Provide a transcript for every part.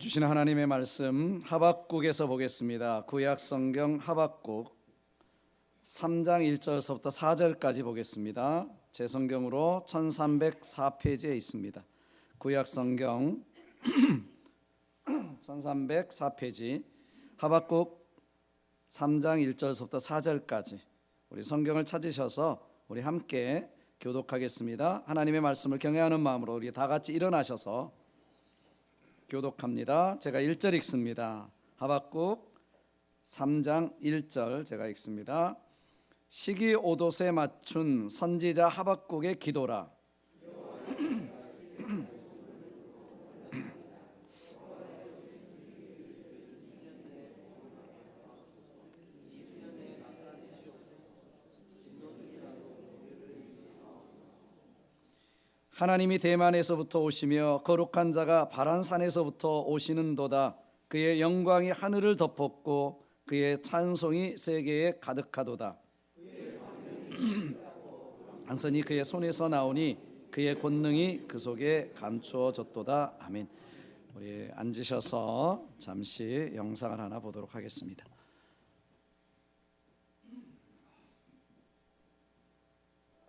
주신 하나님의 말씀 하박국에서 보겠습니다. 구약 성경 하박국 3장 1절서부터 4절까지 보겠습니다. 제 성경으로 1304페이지에 있습니다. 구약 성경 1304페이지 하박국 3장 1절서부터 4절까지 우리 성경을 찾으셔서 우리 함께 교독하겠습니다. 하나님의 말씀을 경외하는 마음으로 우리 다 같이 일어나셔서 교독합니다. 제가 1절 읽습니다. 하박국 3장 1절 제가 읽습니다. 시기 오롯에 맞춘 선지자 하박국의 기도라. 하나님이 대만에서부터 오시며 거룩한 자가 바란산에서부터 오시는도다. 그의 영광이 하늘을 덮었고 그의 찬송이 세계에 가득하도다. 항선이 그의 손에서 나오니 그의 권능이 그 속에 감추어졌도다. 아멘. 우리 앉으셔서 잠시 영상을 하나 보도록 하겠습니다.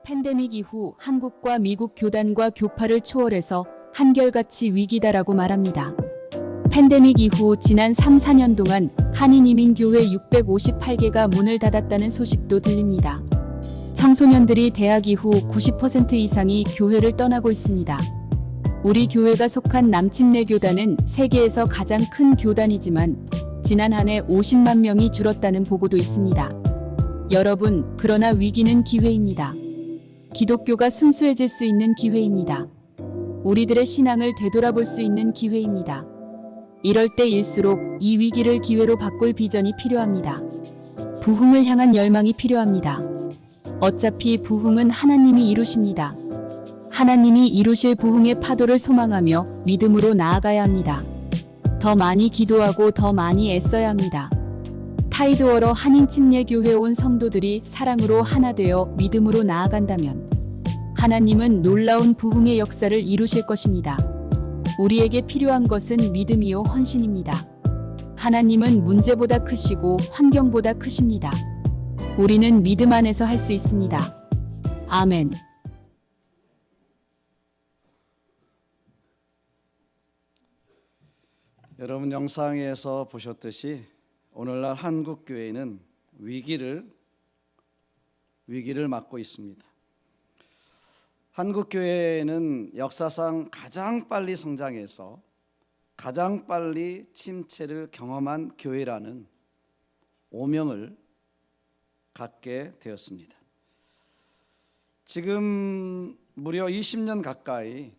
팬데믹 이후 한국과 미국 교단과 교파를 초월해서 한결같이 위기다라고 말합니다. 팬데믹 이후 지난 3-4년 동안 한인이민교회 658개가 문을 닫았다는 소식도 들립니다. 청소년들이 대학 이후 90% 이상이 교회를 떠나고 있습니다. 우리 교회가 속한 남침내 교단은 세계에서 가장 큰 교단이지만 지난 한 해 50만 명이 줄었다는 보고도 있습니다. 여러분, 그러나 위기는 기회입니다. 기독교가 순수해질 수 있는 기회입니다. 우리들의 신앙을 되돌아볼 수 있는 기회입니다. 이럴 때일수록 이 위기를 기회로 바꿀 비전이 필요합니다. 부흥을 향한 열망이 필요합니다. 어차피 부흥은 하나님이 이루십니다. 하나님이 이루실 부흥의 파도를 소망하며 믿음으로 나아가야 합니다. 더 많이 기도하고 더 많이 애써야 합니다. 타이드워러 한인침례교회 온 성도들이 사랑으로 하나 되어 믿음으로 나아간다면 하나님은 놀라운 부흥의 역사를 이루실 것입니다. 우리에게 필요한 것은 믿음이요 헌신입니다. 하나님은 문제보다 크시고 환경보다 크십니다. 우리는 믿음 안에서 할 수 있습니다. 아멘. 여러분 영상에서 보셨듯이 오늘날 한국 교회는 위기를 맞고 있습니다. 한국 교회는 역사상 가장 빨리 성장해서 가장 빨리 침체를 경험한 교회라는 오명을 갖게 되었습니다. 지금 무려 20년 가까이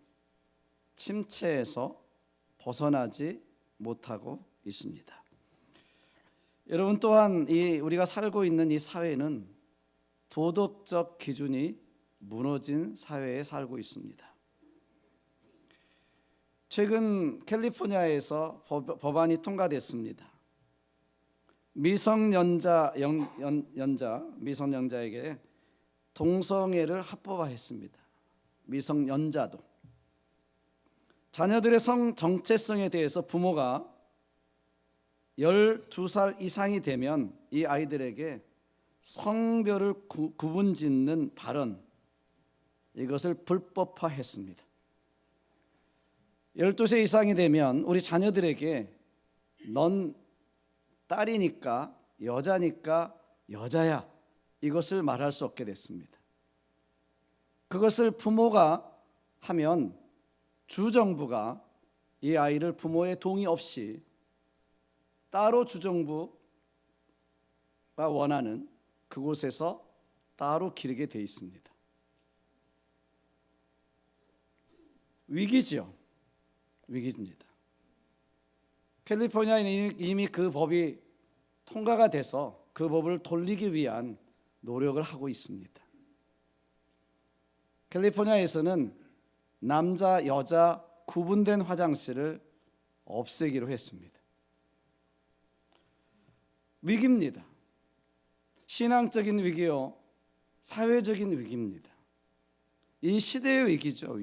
침체에서 벗어나지 못하고 있습니다. 여러분 또한 우리가 살고 있는 이 사회는 도덕적 기준이 무너진 사회에 살고 있습니다. 최근 캘리포니아에서 법안이 통과됐습니다. 미성년자에게 동성애를 합법화했습니다. 미성년자도. 자녀들의 성 정체성에 대해서 부모가 12살 이상이 되면 이 아이들에게 성별을 구분짓는 발언, 이것을 불법화했습니다. 12세 이상이 되면 우리 자녀들에게 넌 딸이니까 여자니까 여자야, 이것을 말할 수 없게 됐습니다. 그것을 부모가 하면 주정부가 이 아이를 부모의 동의 없이 따로 주정부가 원하는 그곳에서 따로 기르게 돼 있습니다. 위기죠. 위기입니다. 캘리포니아에는 이미 그 법이 통과가 돼서 그 법을 돌리기 위한 노력을 하고 있습니다. 캘리포니아에서는 남자, 여자 구분된 화장실을 없애기로 했습니다. 위기입니다. 신앙적인 위기요, 사회적인 위기입니다. 이 시대의 위기죠.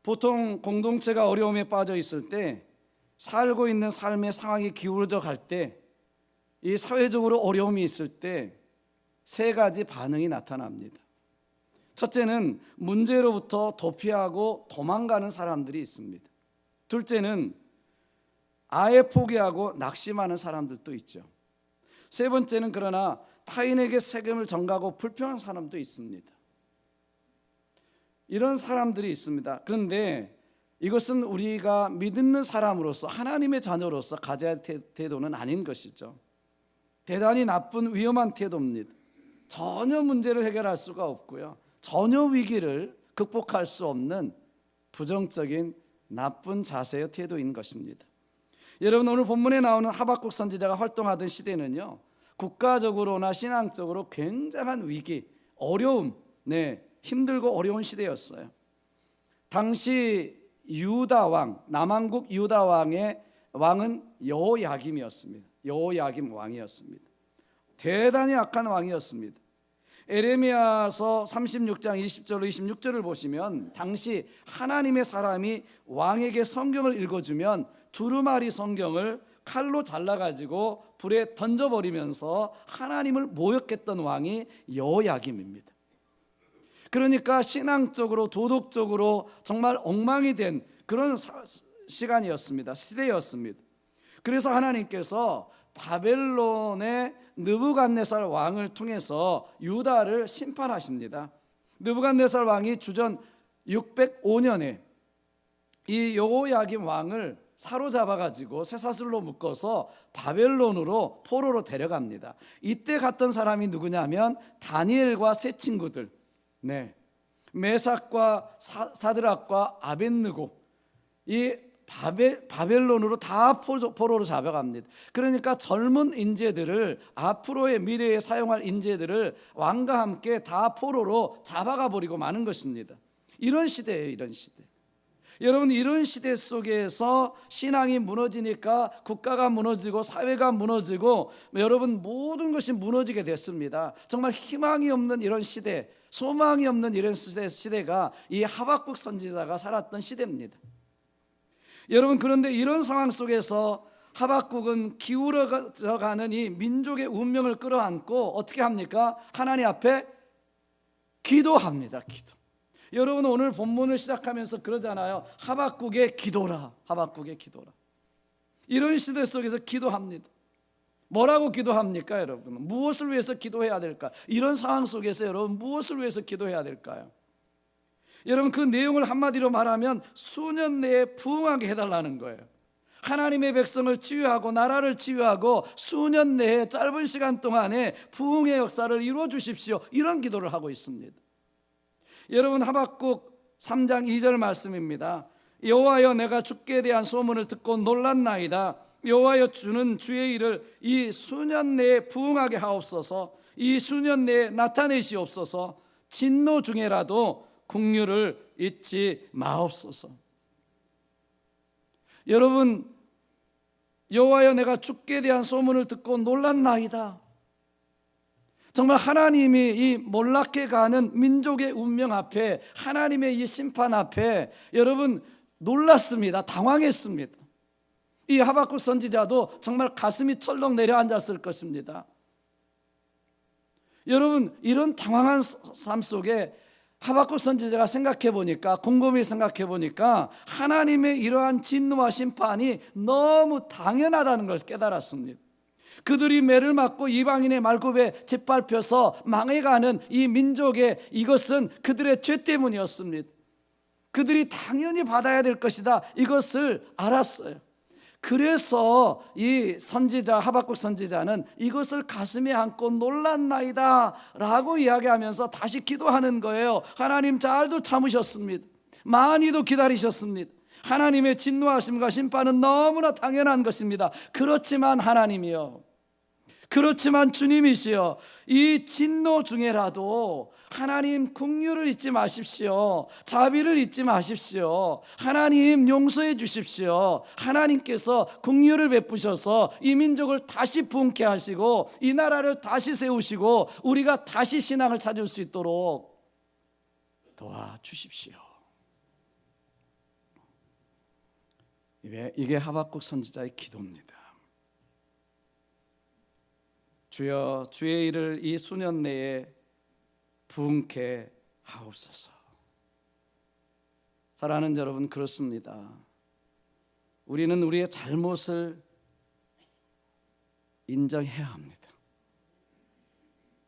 보통 공동체가 어려움에 빠져 있을 때, 살고 있는 삶의 상황이 기울어져 갈 때, 이 사회적으로 어려움이 있을 때 세 가지 반응이 나타납니다. 첫째는 문제로부터 도피하고 도망가는 사람들이 있습니다. 둘째는 아예 포기하고 낙심하는 사람들도 있죠. 세 번째는 그러나 타인에게 책임을 전가하고 불평하는 사람도 있습니다. 이런 사람들이 있습니다. 그런데 이것은 우리가 믿는 사람으로서, 하나님의 자녀로서 가져야 할 태도는 아닌 것이죠. 대단히 나쁜 위험한 태도입니다. 전혀 문제를 해결할 수가 없고요, 전혀 위기를 극복할 수 없는 부정적인 나쁜 자세의 태도인 것입니다. 여러분, 오늘 본문에 나오는 하박국 선지자가 활동하던 시대는요, 국가적으로나 신앙적으로 굉장한 위기, 어려움, 힘들고 어려운 시대였어요. 당시 유다 왕, 남왕국 유다 왕의 왕은 여호야김이었습니다. 여호야김 왕이었습니다. 대단히 악한 왕이었습니다. 에레미야서 36장 20절로 26절을 보시면, 당시 하나님의 사람이 왕에게 성경을 읽어주면 두루마리 성경을 칼로 잘라가지고 불에 던져버리면서 하나님을 모욕했던 왕이 여호야김입니다. 그러니까 신앙적으로 도덕적으로 정말 엉망이 된 그런 시간이었습니다. 시대였습니다. 그래서 하나님께서 바벨론의 느부갓네살 왕을 통해서 유다를 심판하십니다. 느부갓네살 왕이 주전 605년에 이 여호야김 왕을 사로잡아가지고 쇠사슬로 묶어서 바벨론으로 포로로 데려갑니다. 이때 갔던 사람이 누구냐면 다니엘과 세 친구들, 메삭과 사드락과 아벳느고, 이 바벨론으로 다 포로로 잡아갑니다. 그러니까 젊은 인재들을, 앞으로의 미래에 사용할 인재들을 왕과 함께 다 포로로 잡아가 버리고 마는 것입니다. 이런 시대예요, 이런 시대. 여러분, 이런 시대 속에서 신앙이 무너지니까 국가가 무너지고 사회가 무너지고 여러분 모든 것이 무너지게 됐습니다. 정말 희망이 없는 이런 시대, 소망이 없는 이런 시대가 이 하박국 선지자가 살았던 시대입니다. 여러분, 그런데 이런 상황 속에서 하박국은 기울어가는 이 민족의 운명을 끌어안고 어떻게 합니까? 하나님 앞에 기도합니다. 기도. 여러분, 오늘 본문을 시작하면서 그러잖아요. 하박국의 기도라, 하박국의 기도라. 이런 시대 속에서 기도합니다. 뭐라고 기도합니까, 여러분? 무엇을 위해서 기도해야 될까? 이런 상황 속에서 여러분 무엇을 위해서 기도해야 될까요? 여러분, 그 내용을 한마디로 말하면 수년 내에 부흥하게 해달라는 거예요. 하나님의 백성을 치유하고 나라를 치유하고 수년 내에 짧은 시간 동안에 부흥의 역사를 이루어 주십시오, 이런 기도를 하고 있습니다. 여러분, 하박국 3장 2절 말씀입니다. 여호와여, 내가 주께 대한 소문을 듣고 놀랐나이다. 여호와여, 주는 주의 일을 이 수년 내에 부흥하게 하옵소서. 이 수년 내에 나타내시옵소서. 진노 중에라도 긍휼을 잊지 마옵소서. 여러분, 여호와여, 내가 주께 대한 소문을 듣고 놀랐나이다. 정말 하나님이 이 몰락해 가는 민족의 운명 앞에, 하나님의 이 심판 앞에 여러분 놀랐습니다. 당황했습니다. 이 하박국 선지자도 정말 가슴이 철렁 내려앉았을 것입니다. 여러분, 이런 당황한 삶 속에 하박국 선지자가 생각해 보니까, 곰곰이 생각해 보니까 하나님의 이러한 진노와 심판이 너무 당연하다는 걸 깨달았습니다. 그들이 매를 맞고 이방인의 말굽에 짓밟혀서 망해가는 이 민족의 이것은 그들의 죄 때문이었습니다. 그들이 당연히 받아야 될 것이다, 이것을 알았어요. 그래서 이 선지자, 하박국 선지자는 이것을 가슴에 안고 놀랐나이다 라고 이야기하면서 다시 기도하는 거예요. 하나님, 잘도 참으셨습니다. 많이도 기다리셨습니다. 하나님의 진노하심과 심판은 너무나 당연한 것입니다. 그렇지만 하나님이요, 그렇지만 주님이시여, 이 진노 중에라도 하나님 긍휼을 잊지 마십시오. 자비를 잊지 마십시오. 하나님 용서해 주십시오. 하나님께서 긍휼을 베푸셔서 이 민족을 다시 부흥케 하시고 이 나라를 다시 세우시고 우리가 다시 신앙을 찾을 수 있도록 도와주십시오. 이게 하박국 선지자의 기도입니다. 주여, 주의 일을 이 수년 내에 부흥케 하옵소서. 사랑하는 여러분, 그렇습니다. 우리는 우리의 잘못을 인정해야 합니다.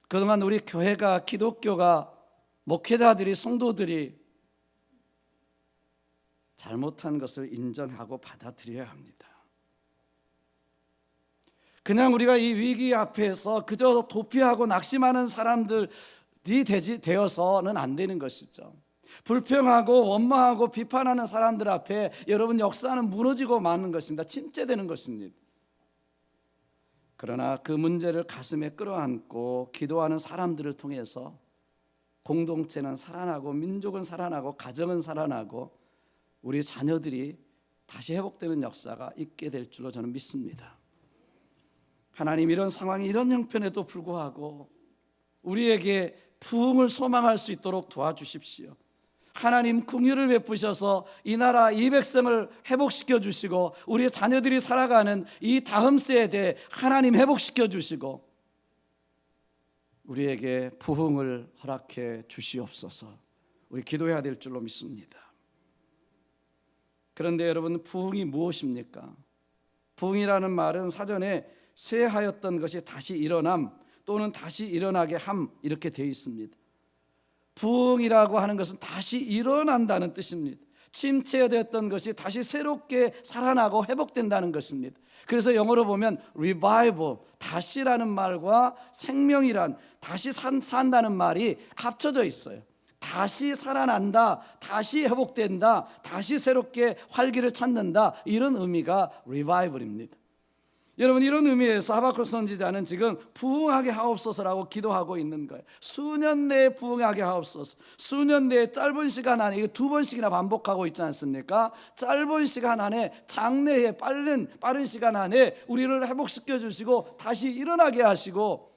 그동안 우리 교회가, 기독교가, 목회자들이, 성도들이 잘못한 것을 인정하고 받아들여야 합니다. 그냥 우리가 이 위기 앞에서 그저 도피하고 낙심하는 사람들이 되어서는 안 되는 것이죠. 불평하고 원망하고 비판하는 사람들 앞에 여러분, 역사는 무너지고 마는 것입니다. 침체되는 것입니다. 그러나 그 문제를 가슴에 끌어안고 기도하는 사람들을 통해서 공동체는 살아나고, 민족은 살아나고, 가정은 살아나고, 우리 자녀들이 다시 회복되는 역사가 있게 될 줄로 저는 믿습니다. 하나님, 이런 상황이, 이런 형편에도 불구하고 우리에게 부흥을 소망할 수 있도록 도와주십시오. 하나님, 긍휼을 베푸셔서 이 나라, 이 백성을 회복시켜 주시고, 우리의 자녀들이 살아가는 이 다음 세대 하나님 회복시켜 주시고, 우리에게 부흥을 허락해 주시옵소서. 우리 기도해야 될 줄로 믿습니다. 그런데 여러분, 부흥이 무엇입니까? 부흥이라는 말은 사전에 쇠하였던 것이 다시 일어남 또는 다시 일어나게 함, 이렇게 되어 있습니다. 부흥이라고 하는 것은 다시 일어난다는 뜻입니다. 침체되었던 것이 다시 새롭게 살아나고 회복된다는 것입니다. 그래서 영어로 보면 revival, 다시라는 말과 생명이란, 다시 산다는 말이 합쳐져 있어요. 다시 살아난다, 다시 회복된다, 다시 새롭게 활기를 찾는다, 이런 의미가 revival입니다. 여러분, 이런 의미에서 하박국 선지자는 지금 부흥하게 하옵소서라고 기도하고 있는 거예요. 수년 내에 부흥하게 하옵소서. 수년 내에, 짧은 시간 안에, 이거 2번씩이나 반복하고 있지 않습니까? 짧은 시간 안에, 장래에, 빠른 시간 안에 우리를 회복시켜 주시고 다시 일어나게 하시고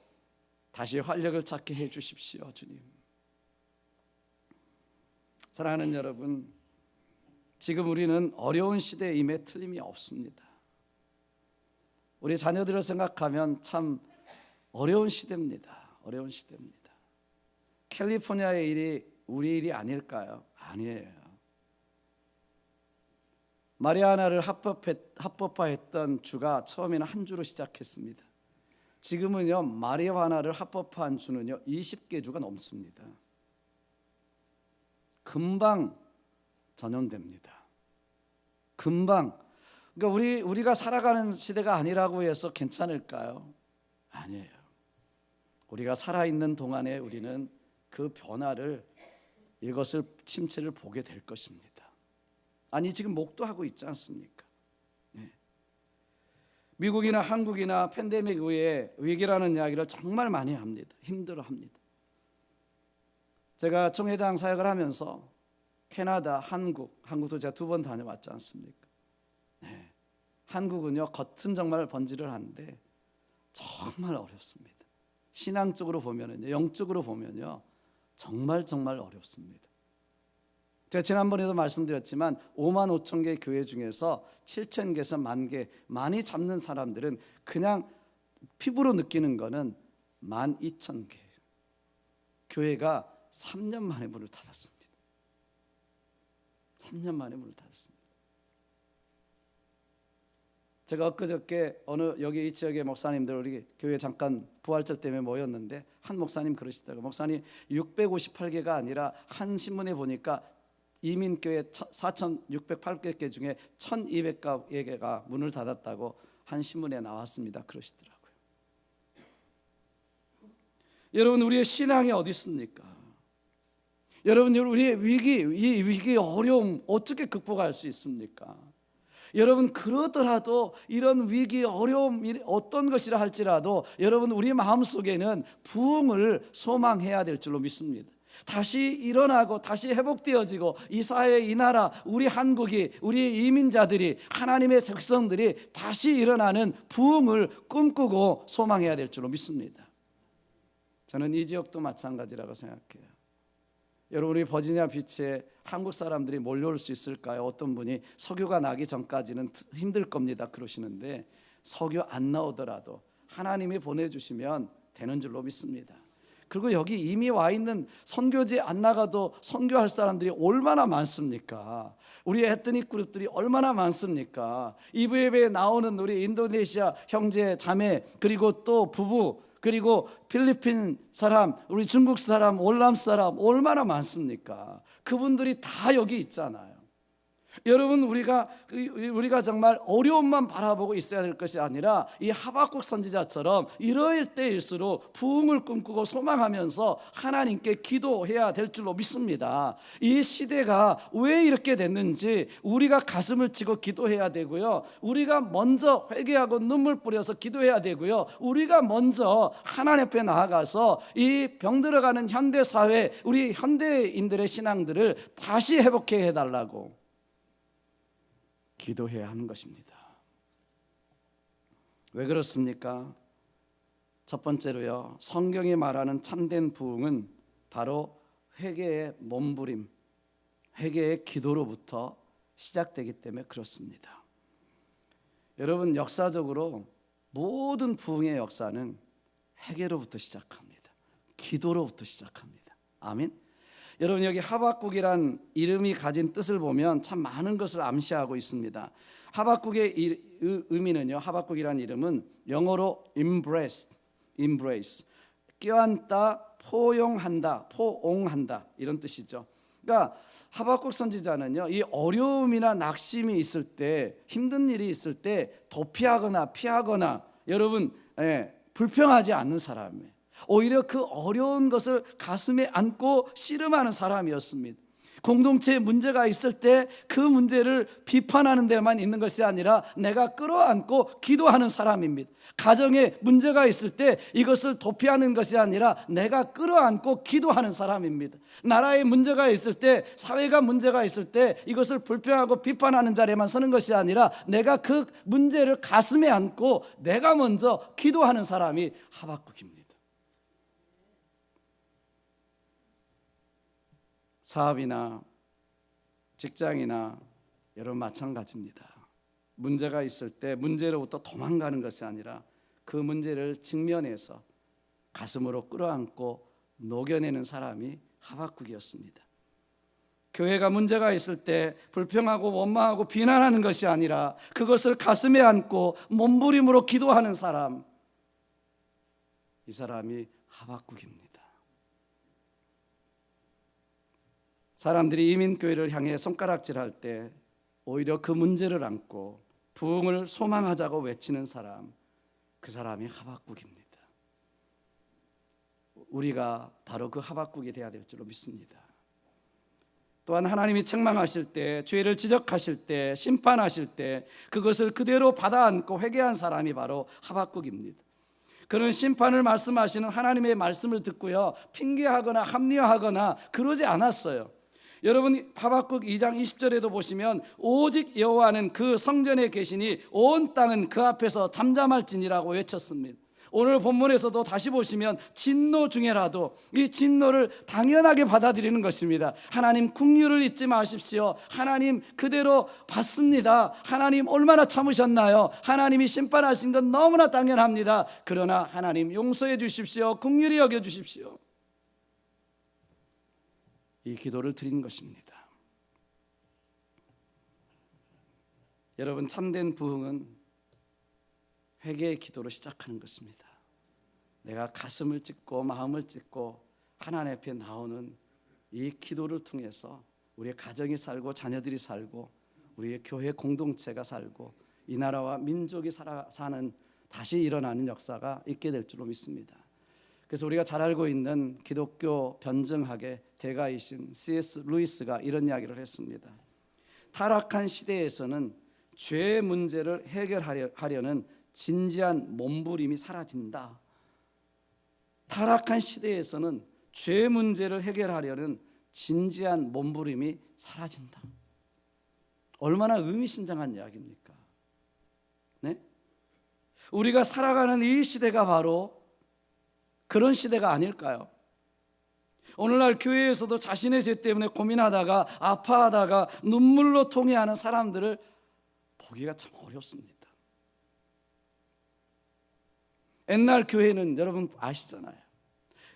다시 활력을 찾게 해 주십시오, 주님. 사랑하는 여러분, 지금 우리는 어려운 시대에 임해 틀림이 없습니다. 우리 자녀들을 생각하면 참 어려운 시대입니다. 어려운 시대입니다. 캘리포니아의 일이 우리 일이 아닐까요? 아니에요. 마리아나를 합법화했던 주가 처음에는 한 주로 시작했습니다. 지금은요, 마리아나를 합법화한 주는요 20개 주가 넘습니다. 금방 전염됩니다. 금방. 그러니까 우리가 살아가는 시대가 아니라고 해서 괜찮을까요? 아니에요. 우리가 살아있는 동안에 우리는 그 변화를, 이것을, 침체를 보게 될 것입니다. 아니, 지금 목도하고 있지 않습니까? 네. 미국이나 한국이나 팬데믹 후에 위기라는 이야기를 정말 많이 합니다. 힘들어합니다. 제가 총회장 사역을 하면서 캐나다, 한국도 제가 2번 다녀왔지 않습니까? 네. 한국은요, 겉은 정말 번지를 하는데 정말 어렵습니다. 신앙적으로 보면은요, 영적으로 보면요, 정말 어렵습니다. 제가 지난번에도 말씀드렸지만 5만 5천 개 교회 중에서 7천 개에서 1만 개, 많이 잡는 사람들은 그냥 피부로 느끼는 거는 12,000개. 교회가 3년 만에 문을 닫았습니다. 3년 만에 문을 닫았습니다. 제가 엊그저께 여기 이 지역의 목사님들, 우리 교회 잠깐 부활절 때문에 모였는데 한 목사님 그러시더라고요. 목사님, 658개가 아니라 한 신문에 보니까 이민교회 4,608개 중에 1,200개가 문을 닫았다고 한 신문에 나왔습니다. 그러시더라고요. 여러분, 우리의 신앙이 어디 있습니까? 여러분, 우리의 이 위기의 어려움 어떻게 극복할 수 있습니까? 여러분, 그러더라도 이런 위기, 어려움, 어떤 것이라 할지라도 여러분, 우리 마음속에는 부흥을 소망해야 될 줄로 믿습니다. 다시 일어나고 다시 회복되어지고, 이 사회, 이 나라, 우리 한국이, 우리 이민자들이, 하나님의 백성들이 다시 일어나는 부흥을 꿈꾸고 소망해야 될 줄로 믿습니다. 저는 이 지역도 마찬가지라고 생각해요. 여러분, 우리 버지니아 비치에 한국 사람들이 몰려올 수 있을까요? 어떤 분이 석유가 나기 전까지는 힘들 겁니다 그러시는데, 석유 안 나오더라도 하나님이 보내주시면 되는 줄로 믿습니다. 그리고 여기 이미 와 있는 선교지 안 나가도 선교할 사람들이 얼마나 많습니까? 우리 에트닉 그룹들이 얼마나 많습니까? 이브에베에 나오는 우리 인도네시아 형제 자매, 그리고 또 부부, 그리고 필리핀 사람, 우리 중국 사람, 월남 사람 얼마나 많습니까? 그분들이 다 여기 있잖아요. 여러분, 우리가 정말 어려움만 바라보고 있어야 될 것이 아니라 이 하박국 선지자처럼 이럴 때일수록 부흥을 꿈꾸고 소망하면서 하나님께 기도해야 될 줄로 믿습니다. 이 시대가 왜 이렇게 됐는지 우리가 가슴을 치고 기도해야 되고요, 우리가 먼저 회개하고 눈물 뿌려서 기도해야 되고요, 우리가 먼저 하나님 앞에 나아가서 이 병들어가는 현대사회, 우리 현대인들의 신앙들을 다시 회복해 해달라고 기도해야 하는 것입니다. 왜 그렇습니까? 첫 번째로요, 성경이 말하는 참된 부흥은 바로 회개의 몸부림, 회개의 기도로부터 시작되기 때문에 그렇습니다. 여러분, 역사적으로 모든 부흥의 역사는 회개로부터 시작합니다. 기도로부터 시작합니다. 아멘. 여러분, 여기 하박국이란 이름이 가진 뜻을 보면 참 많은 것을 암시하고 있습니다. 하박국의 의미는요, 하박국이란 이름은 영어로 embrace, 껴안다, 포용한다, 포옹한다, 이런 뜻이죠. 그러니까 하박국 선지자는요, 이 어려움이나 낙심이 있을 때, 힘든 일이 있을 때 도피하거나 피하거나, 여러분, 불평하지 않는 사람이에요. 오히려 그 어려운 것을 가슴에 안고 씨름하는 사람이었습니다. 공동체에 문제가 있을 때 그 문제를 비판하는 데만 있는 것이 아니라 내가 끌어안고 기도하는 사람입니다. 가정에 문제가 있을 때 이것을 도피하는 것이 아니라 내가 끌어안고 기도하는 사람입니다. 나라에 문제가 있을 때, 사회가 문제가 있을 때 이것을 불평하고 비판하는 자리에만 서는 것이 아니라 내가 그 문제를 가슴에 안고 내가 먼저 기도하는 사람이 하박국입니다. 사업이나 직장이나 여러분 마찬가지입니다. 문제가 있을 때 문제로부터 도망가는 것이 아니라 그 문제를 직면해서 가슴으로 끌어안고 녹여내는 사람이 하박국이었습니다. 교회가 문제가 있을 때 불평하고 원망하고 비난하는 것이 아니라 그것을 가슴에 안고 몸부림으로 기도하는 사람, 이 사람이 하박국입니다. 사람들이 이민교회를 향해 손가락질할 때 오히려 그 문제를 안고 부흥을 소망하자고 외치는 사람, 그 사람이 하박국입니다. 우리가 바로 그 하박국이 되어야 될 줄로 믿습니다. 또한 하나님이 책망하실 때, 죄를 지적하실 때, 심판하실 때 그것을 그대로 받아 안고 회개한 사람이 바로 하박국입니다. 그는 심판을 말씀하시는 하나님의 말씀을 듣고요, 핑계하거나 합리화하거나 그러지 않았어요. 여러분, 하박국 2장 20절에도 보시면 오직 여호와는 그 성전에 계시니 온 땅은 그 앞에서 잠잠할지니라고 외쳤습니다. 오늘 본문에서도 다시 보시면 진노 중에라도 이 진노를 당연하게 받아들이는 것입니다. 하나님 긍휼을 잊지 마십시오. 하나님 그대로 받습니다. 하나님 얼마나 참으셨나요? 하나님이 심판하신 건 너무나 당연합니다. 그러나 하나님 용서해 주십시오. 긍휼히 여겨 주십시오. 이 기도를 드린 것입니다. 여러분, 참된 부흥은 회개의 기도로 시작하는 것입니다. 내가 가슴을 찢고 마음을 찢고 하나님 앞에 나오는 이 기도를 통해서 우리의 가정이 살고 자녀들이 살고 우리의 교회 공동체가 살고 이 나라와 민족이 사는 다시 일어나는 역사가 있게 될 줄로 믿습니다. 그래서 우리가 잘 알고 있는 기독교 변증학의 대가이신 C.S. 루이스가 이런 이야기를 했습니다. 타락한 시대에서는 죄의 문제를 해결하려는 진지한 몸부림이 사라진다. 타락한 시대에서는 죄 문제를 해결하려는 진지한 몸부림이 사라진다. 얼마나 의미심장한 이야기입니까? 네? 우리가 살아가는 이 시대가 바로 그런 시대가 아닐까요? 오늘날 교회에서도 자신의 죄 때문에 고민하다가 아파하다가 눈물로 통회하는 사람들을 보기가 참 어렵습니다. 옛날 교회는 여러분 아시잖아요.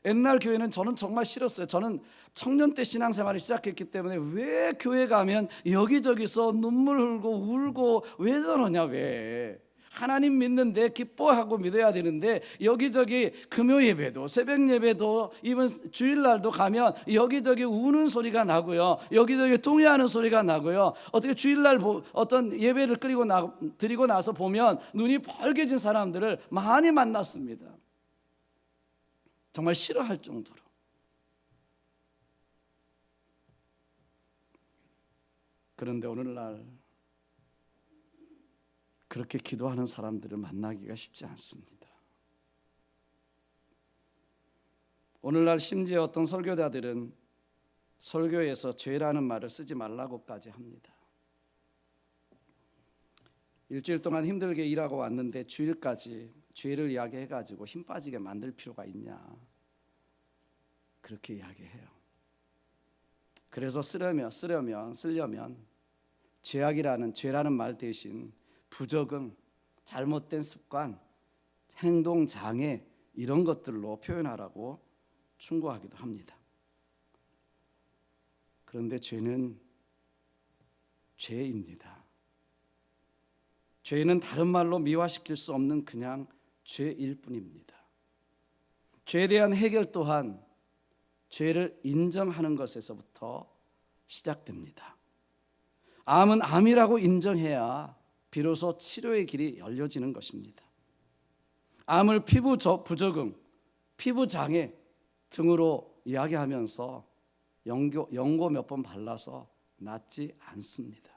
옛날 교회는 저는 정말 싫었어요. 저는 청년 때 신앙생활을 시작했기 때문에 왜 교회 가면 여기저기서 눈물 흘고 울고 왜 저러냐, 왜 하나님 믿는데 기뻐하고 믿어야 되는데 여기저기 금요 예배도 새벽 예배도 이번 주일날도 가면 여기저기 우는 소리가 나고요, 여기저기 통회하는 소리가 나고요. 어떻게 주일날 어떤 예배를 드리고 나서 보면 눈이 벌개진 사람들을 많이 만났습니다. 정말 싫어할 정도로. 그런데 오늘날 그렇게 기도하는 사람들을 만나기가 쉽지 않습니다. 오늘날 심지어 어떤 설교자들은 설교에서 죄라는 말을 쓰지 말라고까지 합니다. 일주일 동안 힘들게 일하고 왔는데 주일까지 죄를 이야기해가지고 힘 빠지게 만들 필요가 있냐, 그렇게 이야기해요. 그래서 쓰려면 죄라는 말 대신 부적응, 잘못된 습관, 행동 장애 이런 것들로 표현하라고 충고하기도 합니다. 그런데 죄는 죄입니다. 죄는 다른 말로 미화시킬 수 없는 그냥 죄일 뿐입니다. 죄에 대한 해결 또한 죄를 인정하는 것에서부터 시작됩니다. 암은 암이라고 인정해야 비로소 치료의 길이 열려지는 것입니다. 암을 피부 부적응, 피부 장애 등으로 이야기하면서 연고 몇 번 발라서 낫지 않습니다.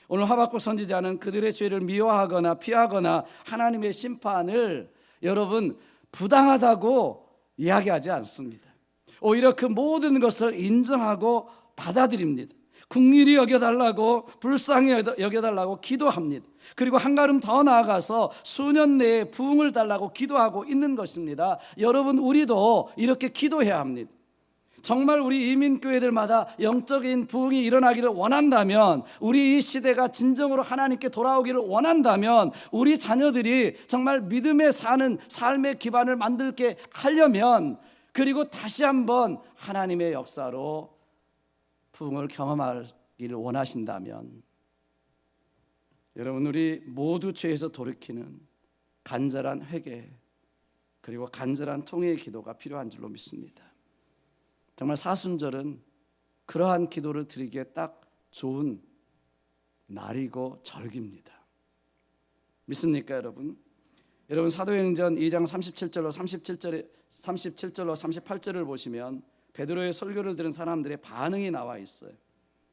오늘 하박국 선지자는 그들의 죄를 미워하거나 피하거나 하나님의 심판을 여러분 부당하다고 이야기하지 않습니다. 오히려 그 모든 것을 인정하고 받아들입니다. 긍휼히 여겨달라고, 불쌍히 여겨달라고 기도합니다. 그리고 한 걸음 더 나아가서 수년 내에 부흥을 달라고 기도하고 있는 것입니다. 여러분, 우리도 이렇게 기도해야 합니다. 정말 우리 이민교회들마다 영적인 부흥이 일어나기를 원한다면, 우리 이 시대가 진정으로 하나님께 돌아오기를 원한다면, 우리 자녀들이 정말 믿음에 사는 삶의 기반을 만들게 하려면, 그리고 다시 한번 하나님의 역사로 부흥을 경험하기를 원하신다면, 여러분, 우리 모두 죄에서 돌이키는 간절한 회개 그리고 간절한 통회의 기도가 필요한 줄로 믿습니다. 정말 사순절은 그러한 기도를 드리기에 딱 좋은 날이고 절기입니다. 믿습니까, 여러분? 여러분, 사도행전 2장 37절로 38절을 보시면 베드로의 설교를 들은 사람들의 반응이 나와 있어요.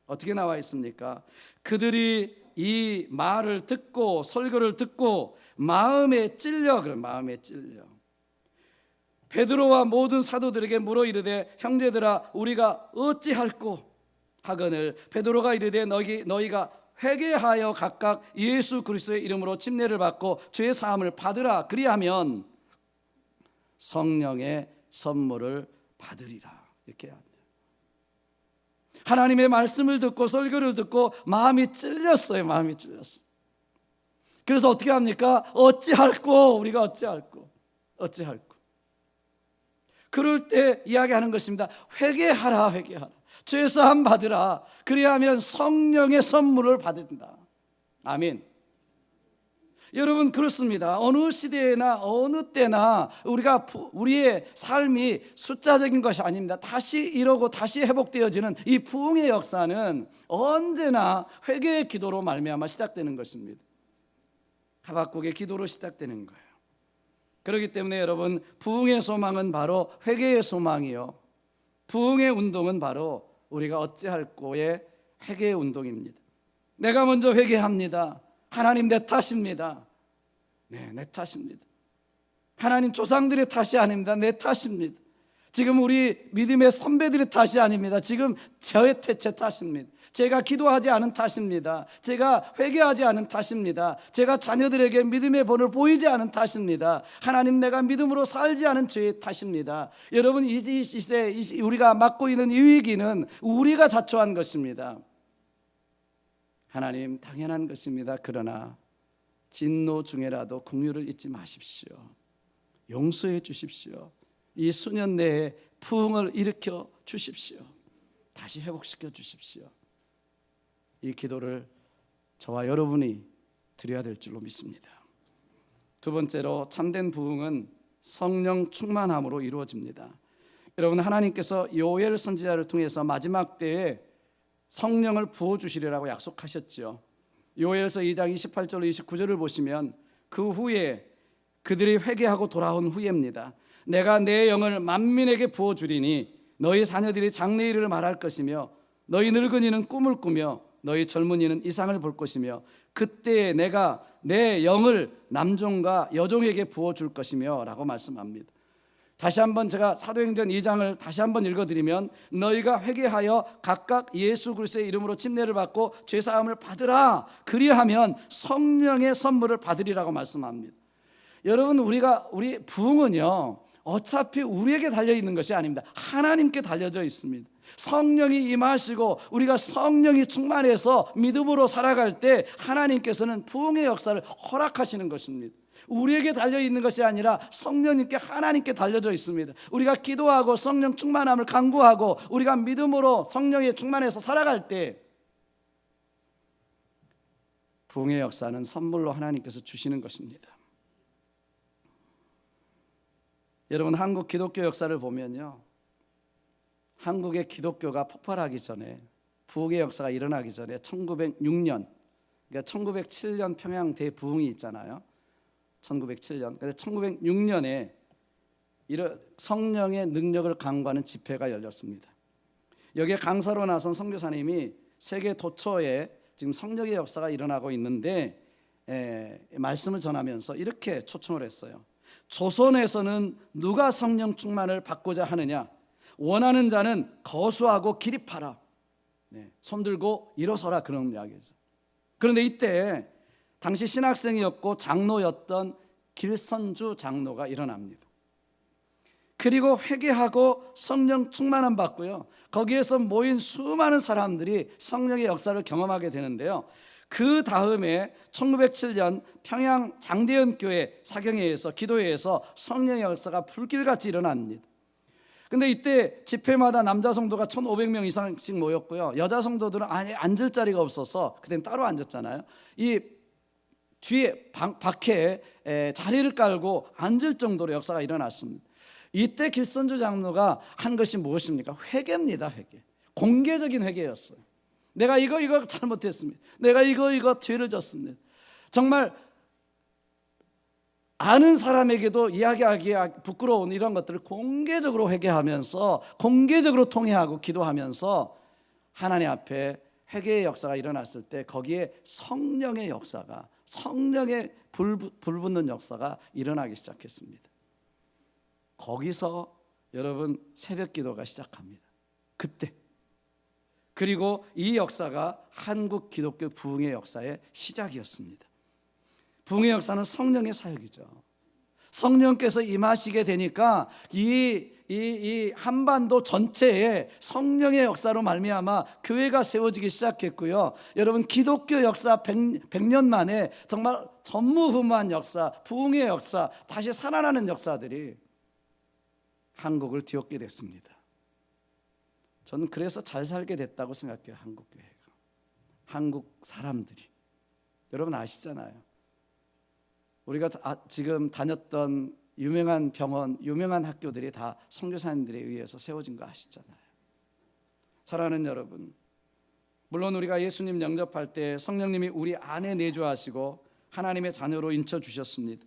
어떻게 나와 있습니까? 그들이 이 말을 듣고, 설교를 듣고 마음에 찔려 베드로와 모든 사도들에게 물어 이르되, 형제들아, 우리가 어찌할꼬 하거늘 베드로가 이르되, 너희가 회개하여 각각 예수 그리스도의 이름으로 침례를 받고 죄 사함을 받으라. 그리하면 성령의 선물을 받으리라. 이렇게 합니다. 하나님의 말씀을 듣고 설교를 듣고 마음이 찔렸어요. 그래서 어떻게 합니까? 우리가 어찌할꼬. 그럴 때 이야기하는 것입니다. 회개하라. 죄사함 받으라. 그리하면 성령의 선물을 받는다. 아멘. 여러분, 그렇습니다. 어느 시대나 어느 때나 우리의 삶이 숫자적인 것이 아닙니다. 다시 이러고 다시 회복되어지는 이 부흥의 역사는 언제나 회개의 기도로 말미암아 시작되는 것입니다. 하박국의 기도로 시작되는 거예요. 그렇기 때문에 여러분, 부흥의 소망은 바로 회개의 소망이요, 부흥의 운동은 바로 우리가 어찌할꼬의 회개의 운동입니다. 내가 먼저 회개합니다. 하나님, 내 탓입니다. 네, 내 탓입니다. 하나님, 조상들의 탓이 아닙니다. 내 탓입니다. 지금 우리 믿음의 선배들의 탓이 아닙니다. 지금 제 탓입니다. 제가 기도하지 않은 탓입니다. 제가 회개하지 않은 탓입니다. 제가 자녀들에게 믿음의 본을 보이지 않은 탓입니다. 하나님, 내가 믿음으로 살지 않은 죄의 탓입니다. 여러분, 이 시대 우리가 맡고 있는 이 위기는 우리가 자초한 것입니다. 하나님, 당연한 것입니다. 그러나 진노 중에라도 긍휼을 잊지 마십시오. 용서해 주십시오. 이 수년 내에 부흥을 일으켜 주십시오. 다시 회복시켜 주십시오. 이 기도를 저와 여러분이 드려야 될 줄로 믿습니다. 두 번째로, 참된 부흥은 성령 충만함으로 이루어집니다. 여러분, 하나님께서 요엘 선지자를 통해서 마지막 때에 성령을 부어주시리라고 약속하셨죠. 요엘서 2장 28절로 29절을 보시면 그 후에 그들이 회개하고 돌아온 후에입니다. 내가 내 영을 만민에게 부어주리니 너희 자녀들이 장래일을 말할 것이며 너희 늙은이는 꿈을 꾸며 너희 젊은이는 이상을 볼 것이며 그때에 내가 내 영을 남종과 여종에게 부어줄 것이며 라고 말씀합니다. 다시 한번 제가 사도행전 2장을 다시 한번 읽어드리면 너희가 회개하여 각각 예수 그리스도의 이름으로 침례를 받고 죄사함을 받으라. 그리하면 성령의 선물을 받으리라고 말씀합니다. 여러분, 우리 부흥은요, 어차피 우리에게 달려있는 것이 아닙니다. 하나님께 달려져 있습니다. 성령이 임하시고 우리가 성령이 충만해서 믿음으로 살아갈 때 하나님께서는 부흥의 역사를 허락하시는 것입니다. 우리에게 달려있는 것이 아니라 성령님께, 하나님께 달려져 있습니다. 우리가 기도하고 성령 충만함을 간구하고 우리가 믿음으로 성령에 충만해서 살아갈 때 부흥의 역사는 선물로 하나님께서 주시는 것입니다. 여러분, 한국 기독교 역사를 보면요, 한국의 기독교가 폭발하기 전에, 부흥의 역사가 일어나기 전에 1906년, 그러니까 1907년 평양 대부흥이 있잖아요. 1907년. 그래서 1906년에 이런 성령의 능력을 강구하는 집회가 열렸습니다. 여기에 강사로 나선 선교사님이 세계 도처에 지금 성령의 역사가 일어나고 있는데 말씀을 전하면서 이렇게 초청을 했어요. 조선에서는 누가 성령 충만을 받고자 하느냐? 원하는 자는 거수하고 기립하라. 손 들고 일어서라, 그런 이야기죠. 그런데 이때 당시 신학생이었고 장로였던 길선주 장로가 일어납니다. 그리고 회개하고 성령 충만함 받고요, 거기에서 모인 수많은 사람들이 성령의 역사를 경험하게 되는데요, 그 다음에 1907년 평양 장대현 교회 사경회에서 기도회에서 성령의 역사가 불길같이 일어납니다. 근데 이때 집회마다 남자 성도가 1,500명 이상씩 모였고요, 여자 성도들은 앉을 자리가 없어서 그때는 따로 앉았잖아요. 이 뒤에 밖에 자리를 깔고 앉을 정도로 역사가 일어났습니다. 이때 길선주 장로가 한 것이 무엇입니까? 회개입니다. 회개. 공개적인 회개였어요. 내가 이거 잘못했습니다. 내가 이거 죄를 졌습니다. 정말 아는 사람에게도 이야기하기 부끄러운 이런 것들을 공개적으로 회개하면서, 공개적으로 통회하고 기도하면서 하나님 앞에 회개의 역사가 일어났을 때 거기에 성령의 역사가, 성령의 불붙는 역사가 일어나기 시작했습니다. 거기서 여러분 새벽 기도가 시작합니다. 그때. 그리고 이 역사가 한국 기독교 부흥의 역사의 시작이었습니다. 부흥의 역사는 성령의 사역이죠. 성령께서 임하시게 되니까 이 한반도 전체에 성령의 역사로 말미암아 교회가 세워지기 시작했고요. 여러분, 기독교 역사 100년 만에 정말 전무후무한 역사, 부흥의 역사, 다시 살아나는 역사들이 한국을 뒤엎게 됐습니다. 저는 그래서 잘 살게 됐다고 생각해요. 한국 교회가, 한국 사람들이. 여러분 아시잖아요. 우리가 지금 다녔던 유명한 병원, 유명한 학교들이 다 선교사님들에 의해서 세워진 거 아시잖아요. 사랑하는 여러분, 물론 우리가 예수님 영접할 때 성령님이 우리 안에 내주하시고 하나님의 자녀로 인쳐주셨습니다.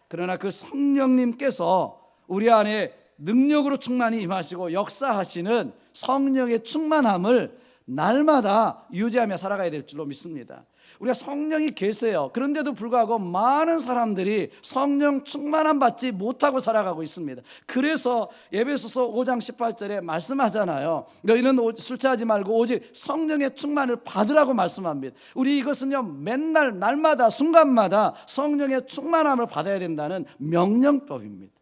그러나 그 성령님께서 우리 안에 능력으로 충만히 임하시고 역사하시는 성령의 충만함을 날마다 유지하며 살아가야 될 줄로 믿습니다. 우리가 성령이 계세요. 그런데도 불구하고 많은 사람들이 성령 충만함 받지 못하고 살아가고 있습니다. 그래서 에베소서 5장 18절에 말씀하잖아요. 너희는 술 취하지 말고 오직 성령의 충만을 받으라고 말씀합니다. 우리 이것은요, 맨날 날마다 순간마다 성령의 충만함을 받아야 된다는 명령법입니다.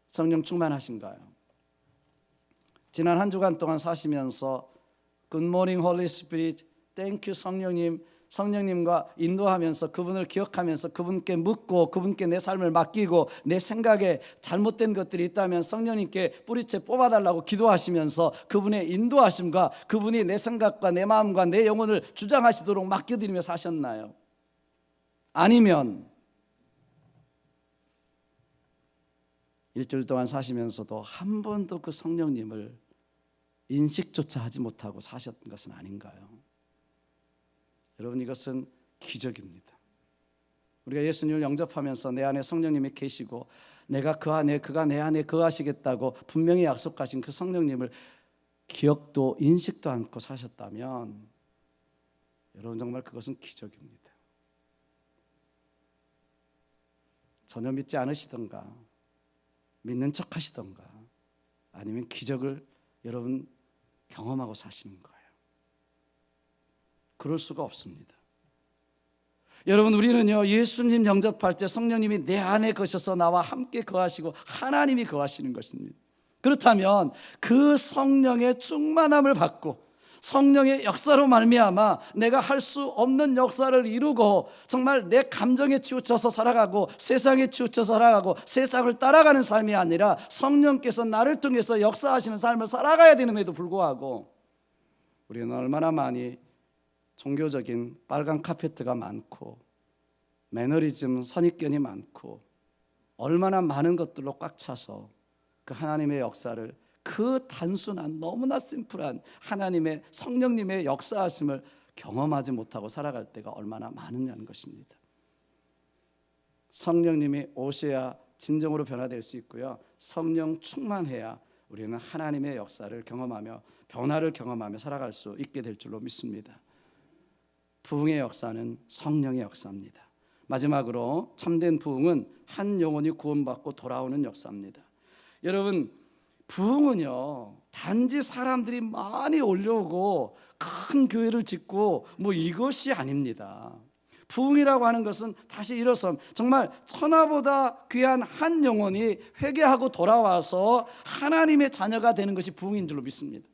성령 충만하신가요? 지난 한 주간 동안 사시면서 굿모닝 홀리 스피릿, 땡큐 성령님, 성령님과 인도하면서 그분을 기억하면서 그분께 묻고 그분께 내 삶을 맡기고 내 생각에 잘못된 것들이 있다면 성령님께 뿌리채 뽑아달라고 기도하시면서 그분의 인도하심과 그분이 내 생각과 내 마음과 내 영혼을 주장하시도록 맡겨드리며 사셨나요? 아니면 일주일 동안 사시면서도 한 번도 그 성령님을 인식조차 하지 못하고 사셨던 것은 아닌가요? 여러분, 이것은 기적입니다. 우리가 예수님을 영접하면서 내 안에 성령님이 계시고 내가 그 안에, 그가 내 안에 거하시겠다고 분명히 약속하신 그 성령님을 기억도 인식도 않고 사셨다면 여러분, 정말 그것은 기적입니다. 전혀 믿지 않으시던가 믿는 척 하시던가 아니면 기적을 여러분 경험하고 사시는 거예요. 그럴 수가 없습니다. 여러분, 우리는요, 예수님 영접할 때 성령님이 내 안에 거셔서 나와 함께 거하시고 하나님이 거하시는 것입니다. 그렇다면 그 성령의 충만함을 받고 성령의 역사로 말미암아 내가 할 수 없는 역사를 이루고 정말 내 감정에 치우쳐서 살아가고 세상에 치우쳐서 살아가고 세상을 따라가는 삶이 아니라 성령께서 나를 통해서 역사하시는 삶을 살아가야 되는데도 불구하고 우리는 얼마나 많이 종교적인 빨간 카페트가 많고 매너리즘, 선입견이 많고 얼마나 많은 것들로 꽉 차서 그 하나님의 역사를, 그 단순한 너무나 심플한 하나님의 성령님의 역사하심을 경험하지 못하고 살아갈 때가 얼마나 많으냐는 것입니다. 성령님이 오셔야 진정으로 변화될 수 있고요, 성령 충만해야 우리는 하나님의 역사를 경험하며 변화를 경험하며 살아갈 수 있게 될 줄로 믿습니다. 부흥의 역사는 성령의 역사입니다. 마지막으로 참된 부흥은 한 영혼이 구원받고 돌아오는 역사입니다. 여러분, 부흥은요, 단지 사람들이 많이 올려오고 큰 교회를 짓고 뭐 이것이 아닙니다. 부흥이라고 하는 것은 다시 일어섬, 정말 천하보다 귀한 한 영혼이 회개하고 돌아와서 하나님의 자녀가 되는 것이 부흥인 줄로 믿습니다.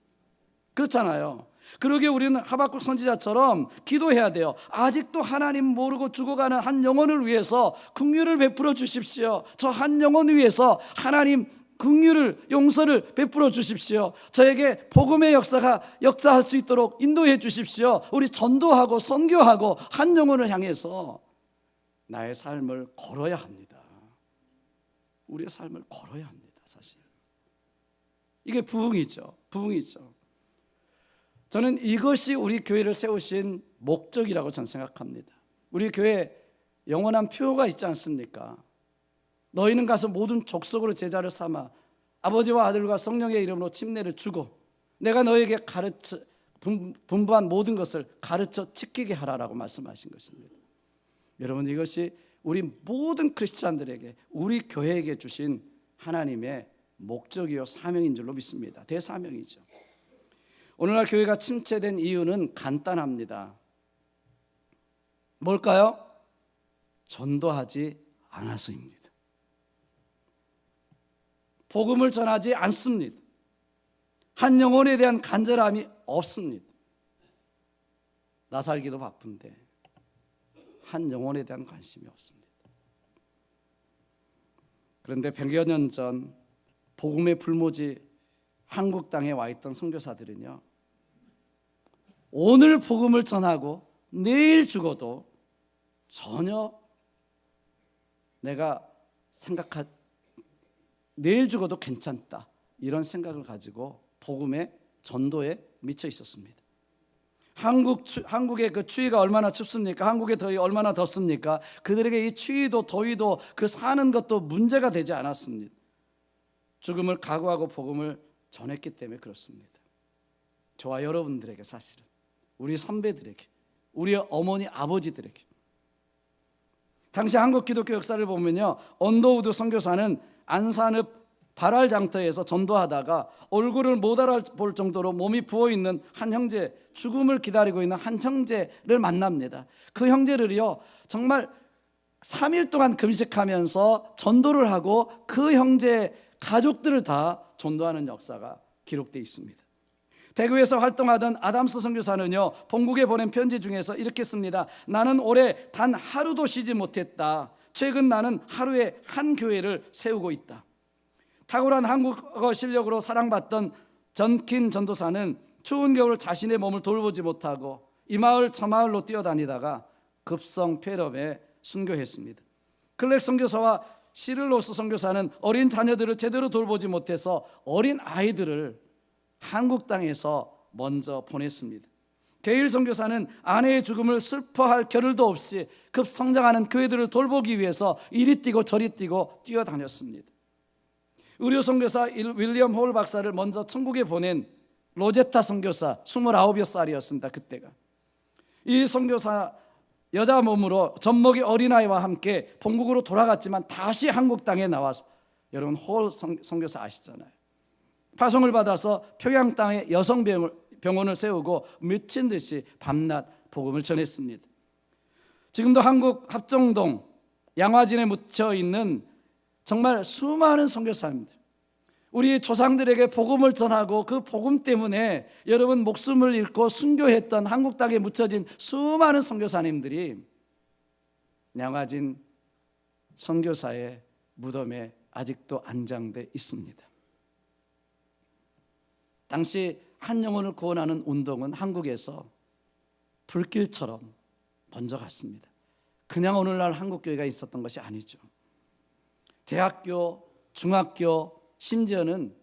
그렇잖아요. 그러게 우리는 하박국 선지자처럼 기도해야 돼요. 아직도 하나님 모르고 죽어가는 한 영혼을 위해서 긍휼을 베풀어 주십시오. 저 한 영혼 위해서 하나님 긍휼을, 용서를 베풀어 주십시오. 저에게 복음의 역사가 역사할 수 있도록 인도해 주십시오. 우리 전도하고 선교하고 한 영혼을 향해서 나의 삶을 걸어야 합니다. 우리의 삶을 걸어야 합니다. 사실 이게 부흥이죠. 부흥이죠. 저는 이것이 우리 교회를 세우신 목적이라고 저는 생각합니다. 우리 교회 영원한 표어가 있지 않습니까? 너희는 가서 모든 족속으로 제자를 삼아 아버지와 아들과 성령의 이름으로 침례를 주고 내가 너에게 가르쳐 분부한 모든 것을 가르쳐 지키게 하라라고 말씀하신 것입니다. 여러분, 이것이 우리 모든 크리스찬들에게, 우리 교회에게 주신 하나님의 목적이요 사명인 줄로 믿습니다. 대사명이죠. 오늘날 교회가 침체된 이유는 간단합니다. 뭘까요? 전도하지 않아서입니다. 복음을 전하지 않습니다. 한 영혼에 대한 간절함이 없습니다. 나 살기도 바쁜데 한 영혼에 대한 관심이 없습니다. 그런데 100여 년 전 복음의 불모지 한국 땅에 와 있던 선교사들은요, 오늘 복음을 전하고 내일 죽어도 전혀 내가 내일 죽어도 괜찮다, 이런 생각을 가지고 복음의 전도에 미쳐 있었습니다. 한국의 그 추위가 얼마나 춥습니까? 한국의 더위 얼마나 덥습니까? 그들에게 이 추위도 더위도 그 사는 것도 문제가 되지 않았습니다. 죽음을 각오하고 복음을 전했기 때문에 그렇습니다. 저와 여러분들에게, 사실은 우리 선배들에게 우리의 어머니 아버지들에게. 당시 한국 기독교 역사를 보면요, 언더우드 선교사는 안산읍 발알장터에서 전도하다가 얼굴을 못 알아볼 정도로 몸이 부어있는 한 형제, 죽음을 기다리고 있는 한 형제를 만납니다. 그 형제를요 정말 3일 동안 금식하면서 전도를 하고 그 형제 가족들을 다 전도하는 역사가 기록되어 있습니다. 대구에서 활동하던 아담스 선교사는요, 본국에 보낸 편지 중에서 이렇게 씁니다. 나는 올해 단 하루도 쉬지 못했다. 최근 나는 하루에 한 교회를 세우고 있다. 탁월한 한국어 실력으로 사랑받던 전킨 전도사는 추운 겨울 자신의 몸을 돌보지 못하고 이 마을 저 마을로 뛰어다니다가 급성 폐렴에 순교했습니다. 클렉 선교사와 시를로스 선교사는 어린 자녀들을 제대로 돌보지 못해서 어린 아이들을 한국 땅에서 먼저 보냈습니다. 게일 선교사는 아내의 죽음을 슬퍼할 겨를도 없이 급성장하는 교회들을 돌보기 위해서 이리 뛰고 저리 뛰고 뛰어다녔습니다. 의료 선교사 윌리엄 홀 박사를 먼저 천국에 보낸 로제타 선교사 29살이었습니다. 그때가. 이 선교사 여자 몸으로 젖먹이 어린아이와 함께 본국으로 돌아갔지만 다시 한국 땅에 나와서, 여러분 홀 선교사 아시잖아요. 파송을 받아서 평양 땅에 여성병원을 세우고 미친 듯이 밤낮 복음을 전했습니다. 지금도 한국 합정동 양화진에 묻혀 있는 정말 수많은 선교사입니다. 우리 조상들에게 복음을 전하고 그 복음 때문에 여러분 목숨을 잃고 순교했던 한국 땅에 묻혀진 수많은 선교사님들이 양화진 선교사의 무덤에 아직도 안장돼 있습니다. 당시 한 영혼을 구원하는 운동은 한국에서 불길처럼 먼저 갔습니다. 그냥 오늘날 한국교회가 있었던 것이 아니죠. 대학교, 중학교, 심지어는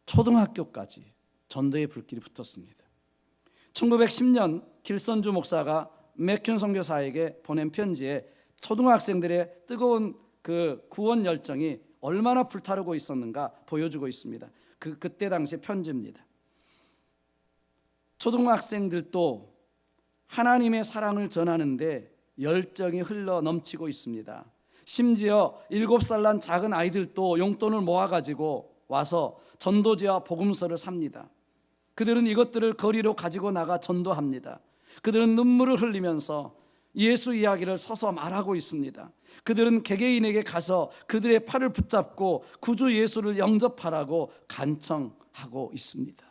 초등학교까지 전도의 불길이 붙었습니다. 1910년 길선주 목사가 맥균 선교사에게 보낸 편지에 초등학생들의 뜨거운 그 구원 열정이 얼마나 불타오르고 있었는가 보여주고 있습니다. 그때 당시 편지입니다. 초등학생들도 하나님의 사랑을 전하는데 열정이 흘러 넘치고 있습니다. 심지어 7살 난 작은 아이들도 용돈을 모아가지고 와서 전도지와 복음서를 삽니다. 그들은 이것들을 거리로 가지고 나가 전도합니다. 그들은 눈물을 흘리면서 예수 이야기를 서서 말하고 있습니다. 그들은 개개인에게 가서 그들의 팔을 붙잡고 구주 예수를 영접하라고 간청하고 있습니다.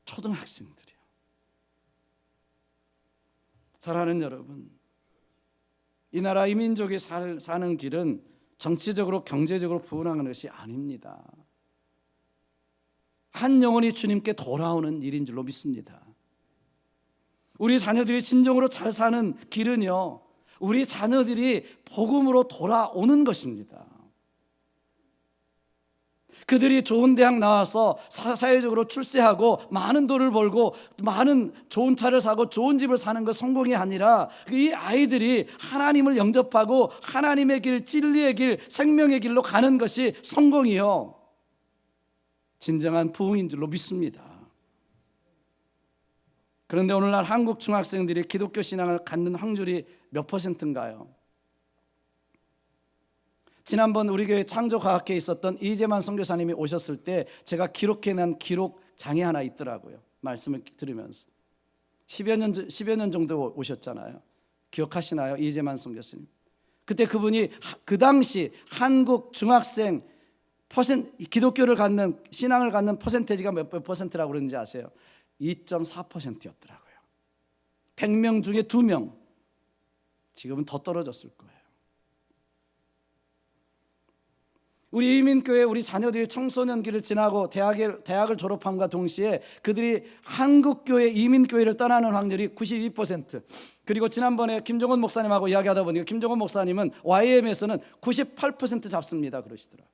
초등학생들이요. 사랑하는 여러분, 이 나라 이 민족이 사는 길은 정치적으로 경제적으로 부흥하는 것이 아닙니다. 한 영혼이 주님께 돌아오는 일인 줄로 믿습니다. 우리 자녀들이 진정으로 잘 사는 길은요, 우리 자녀들이 복음으로 돌아오는 것입니다. 그들이 좋은 대학 나와서 사회적으로 출세하고 많은 돈을 벌고 많은 좋은 차를 사고 좋은 집을 사는 것 성공이 아니라 이 아이들이 하나님을 영접하고 하나님의 길, 진리의 길, 생명의 길로 가는 것이 성공이요, 진정한 부흥인 줄로 믿습니다. 그런데 오늘날 한국 중학생들이 기독교 신앙을 갖는 확률이 몇 %인가요? 지난번 우리 교회 창조과학회에 있었던 이재만 선교사님이 오셨을 때 제가 기록해낸 기록장이 하나 있더라고요. 말씀을 들으면서 10여 년 정도 오셨잖아요. 기억하시나요? 이재만 선교사님. 그때 그분이 그 당시 한국 중학생 기독교를 갖는, 신앙을 갖는 퍼센테이지가 몇 %라고 그러는지 아세요? 2.4%였더라고요. 100명 중에 2명. 지금은 더 떨어졌을 거예요. 우리 이민교회 우리 자녀들이 청소년기를 지나고 대학을 졸업함과 동시에 그들이 한국교회 이민교회를 떠나는 확률이 92%. 그리고 지난번에 김종원 목사님하고 이야기하다 보니까 김종원 목사님은 YM에서는 98% 잡습니다 그러시더라고요.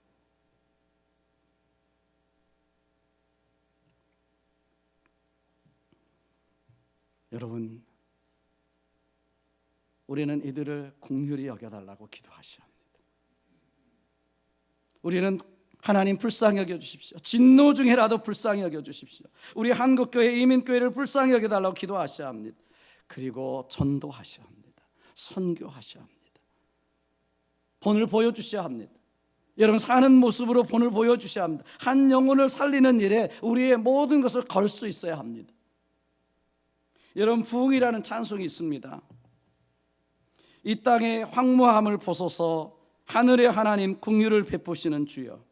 여러분, 우리는 이들을 긍휼히 여겨달라고 기도하셔야 합니다. 우리는 하나님 불쌍히 여겨 주십시오. 진노 중에라도 불쌍히 여겨 주십시오. 우리 한국교회 이민교회를 불쌍히 여겨달라고 기도하셔야 합니다. 그리고 전도하셔야 합니다. 선교하셔야 합니다. 본을 보여주셔야 합니다. 여러분 사는 모습으로 본을 보여주셔야 합니다. 한 영혼을 살리는 일에 우리의 모든 것을 걸 수 있어야 합니다. 여러분 부흥이라는 찬송이 있습니다. 이 땅의 황무함을 보소서 하늘의 하나님 긍휼을 베푸시는 주여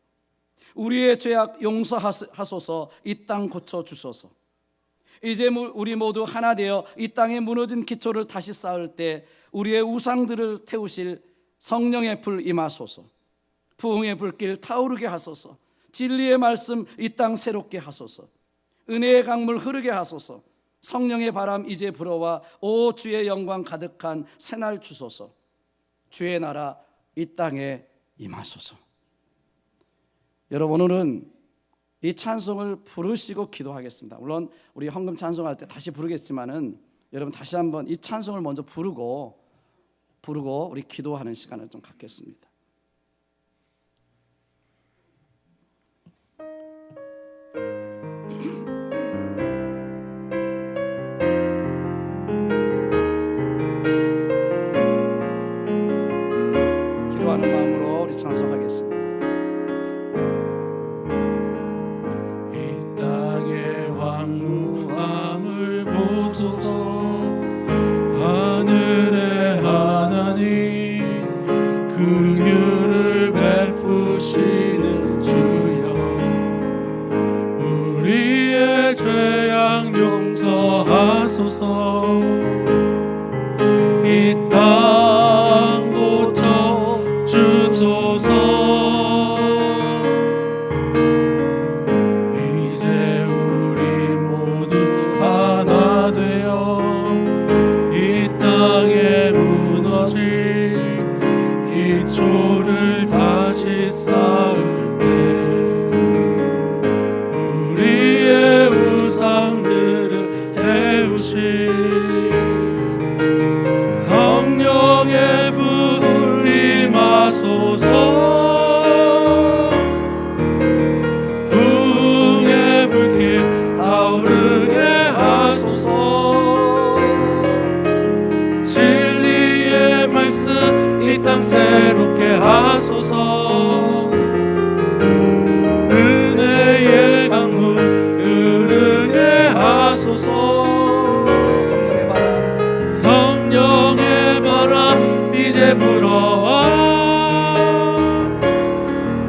우리의 죄악 용서하소서 이 땅 고쳐주소서. 이제 우리 모두 하나 되어 이 땅에 무너진 기초를 다시 쌓을 때 우리의 우상들을 태우실 성령의 불 임하소서. 부흥의 불길 타오르게 하소서. 진리의 말씀 이 땅 새롭게 하소서. 은혜의 강물 흐르게 하소서. 성령의 바람 이제 불어와 오 주의 영광 가득한 새날 주소서. 주의 나라 이 땅에 임하소서. 여러분 오늘은 이 찬송을 부르시고 기도하겠습니다. 물론 우리 헌금 찬송할 때 다시 부르겠지만은 여러분 다시 한번 이 찬송을 먼저 부르고 우리 기도하는 시간을 좀 갖겠습니다. 기도하는 마음으로 우리 찬송하겠습니다. 하늘의 하나님 긍휼을 베푸시는 주여 우리의 죄악 용서하소서. 이 땅 고쳐 주소서. 이제 우리 모두 하나 되어 이 땅에 무너진 기초를 다시 쌓을 때 우리의 우상들을 태우시 성령의 불 임하소서. 부흥의 불길 타오르게 하소서. 진리의 말씀 이 땅 새롭게 하소서. 은혜의 강물 흐르게 하소서. 성령의 바람 이제 불어와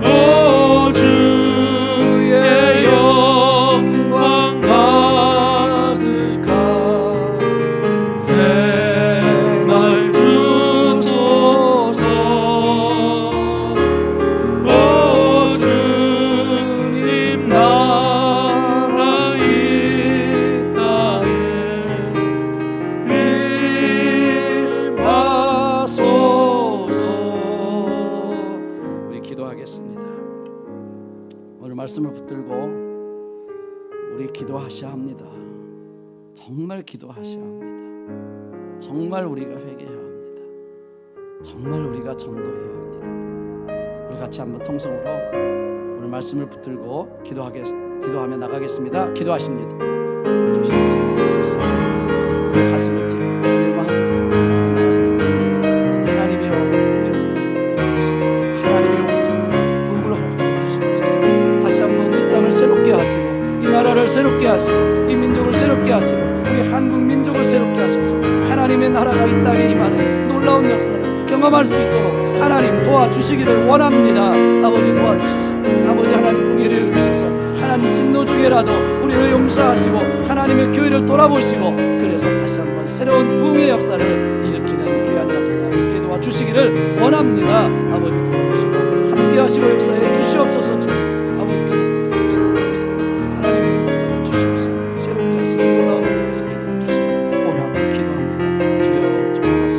오 주의 영광 가득한 새날 주소서. 오 주님 나라 이 땅에 임하소서. 우리 기도하겠습니다. 오늘 말씀을 붙들고 우리 기도하셔야 합니다. 정말 기도하셔야 합니다. 정말 우리가 회개해야 합니다. 정말 우리가 전도해야 합니다. 우리 같이 한번 통성으로 오늘 말씀을 붙들고 기도하며 나가겠습니다. 기도하십니다. 조심히 감사합니다. 우리 가슴을 찢고 우리 마음을 찢고 하나님의 위해서 붙들어주시고 하나님의 위해서 부흥을 허락해 주시옵소서. 다시 한번 이 땅을 새롭게 하시고 이 나라를 새롭게 하시고 이 민족을 새롭게 하시고 우리 한국 민족을 새롭게 하셔서 하나님의 나라가 이 땅에 임하는 놀라운 역사를 경험할 수 있도록 하나님 도와주시기를 원합니다. 아버지 도와주셔서 아버지 하나님 긍휼히 여기셔서 하나님 진노 중에라도 우리를 용서하시고 하나님의 교회를 돌아보시고 그래서 다시 한번 새로운 부흥의 역사를 일으키는 귀한 역사 있게 도와주시기를 원합니다. 아버지 도와주시고 함께 하시고 역사에 주시옵소서. 주님 아버지께서 주시고 하나님 주시옵소서. 새롭게 하시고 놀라운 은혜를 있게 도와주시고 원하고 기도합니다. 주여 주님께서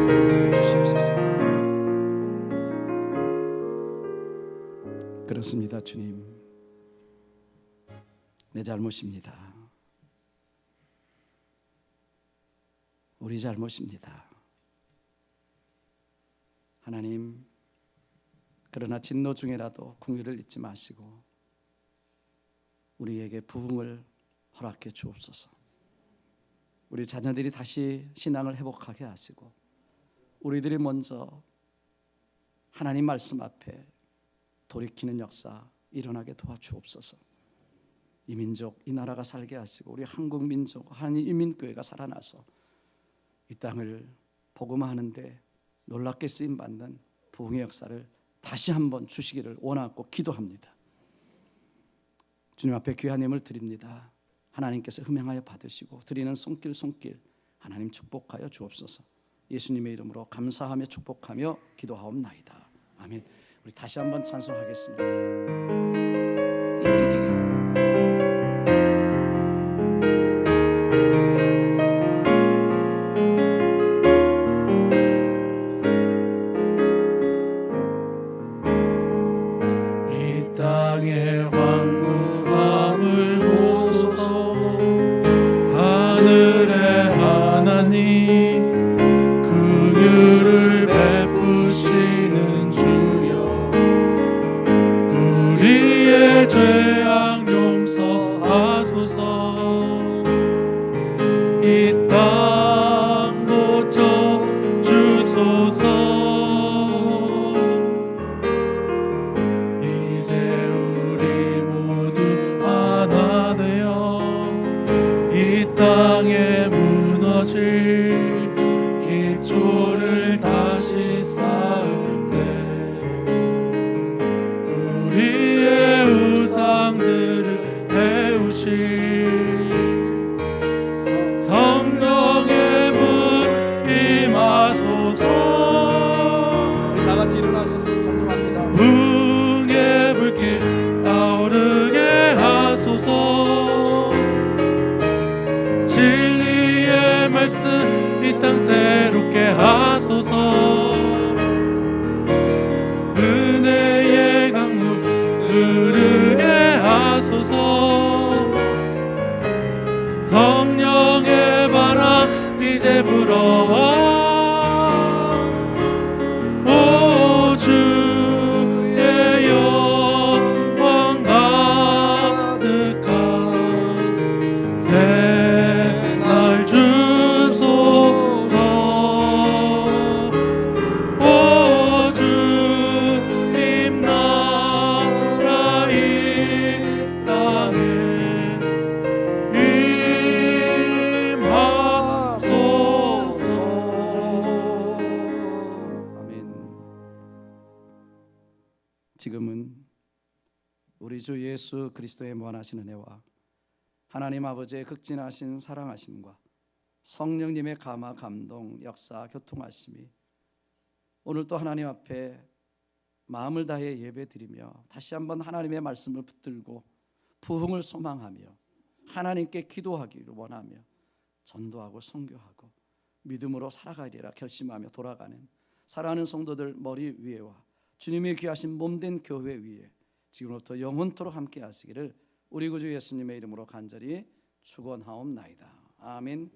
주시옵소서. 그렇습니다. 주님 내 잘못입니다. 우리 잘못입니다. 하나님 그러나 진노 중에라도 긍휼을 잊지 마시고 우리에게 부흥을 허락해 주옵소서. 우리 자녀들이 다시 신앙을 회복하게 하시고 우리들이 먼저 하나님 말씀 앞에 돌이키는 역사 일어나게 도와주옵소서. 이 민족, 이 나라가 살게 하시고 우리 한국 민족, 하나님 이민교회가 살아나서 이 땅을 복음화하는데 놀랍게 쓰임받는 부흥의 역사를 다시 한번 주시기를 원하고 기도합니다. 주님 앞에 귀한 힘을 드립니다. 하나님께서 흠양하여 받으시고 드리는 손길 하나님 축복하여 주옵소서. 예수님의 이름으로 감사하며 축복하며 기도하옵나이다. 아멘. 우리 다시 한번 찬송하겠습니다. 이 땅의 황무함을 보소서. 하늘의 하나님 긍휼을 베푸시는 주여, 우리의 죄악 용서하소서. 이 땅 고쳐 주소서. 이제 우리 모두 하나 되어 이 땅에 무너질 기초를 다시 쌓을 때 우리의 우상들을 태우실 성령의 불 임하소서. 우리 다 같이 일어나셔서 찬송합니다. 부흥의 불길 타오르게 하소서. 진리의 말씀 이 땅 새롭게 하소서. 은혜의 강물 흐르게 하소서. 성령의 바람 이제 불어와. 오 주의 영광 가득한 새날 주소서. 오 주님 나라 이 땅에 임하소서. 아멘. 지금은 우리 주 예수 그리스도의 무한하신 은혜와 하나님 아버지의 극진하신 사랑하심과 성령님의 감화 감동 역사 교통하심이 오늘 또 하나님 앞에 마음을 다해 예배드리며 다시 한번 하나님의 말씀을 붙들고 부흥을 소망하며 하나님께 기도하기를 원하며 전도하고 선교하고 믿음으로 살아가리라 결심하며 돌아가는 사랑하는 성도들 머리 위에와 주님의 귀하신 몸된 교회 위에 지금부터 영원토록 함께 하시기를 우리 구주 예수님의 이름으로 간절히 축원하옵나이다. 아멘.